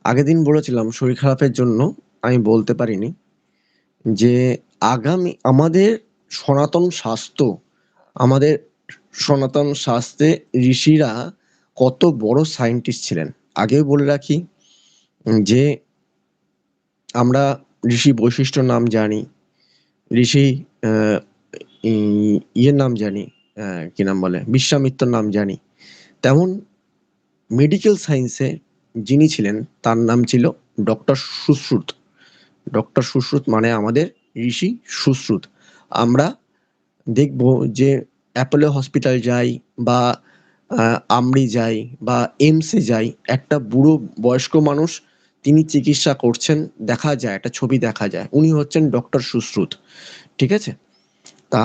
আগের দিন বলেছিলাম শরীর খারাপের জন্য আমি বলতে পারিনি যে আগামী আমাদের সনাতন শাস্ত্রে ঋষিরা কত বড় সায়েন্টিস্ট ছিলেন। আগেও বলে রাখি যে আমরা ঋষি বৈশিষ্ট্যর নাম জানি, ঋষি আহ, ইয়ের নাম জানি, কি নাম বলে, বিশ্বামিত্রর নাম জানি। তেমন মেডিকেল সায়েন্সে যিনি ছিলেন তার নাম ছিল ডক্টর সুশ্রুত। ডক্টর সুশ্রুত মানে আমাদের ঋষি সুশ্রুত। আমরা দেখব যে অ্যাপোলো হসপিটাল যাই বা আমরি যাই বা এইমসে যাই, একটা বুড়ো বয়স্ক মানুষ তিনি চিকিৎসা করছেন, দেখা যায় একটা ছবি দেখা যায়, উনি হচ্ছেন ডক্টর সুশ্রুত। ঠিক আছে? তা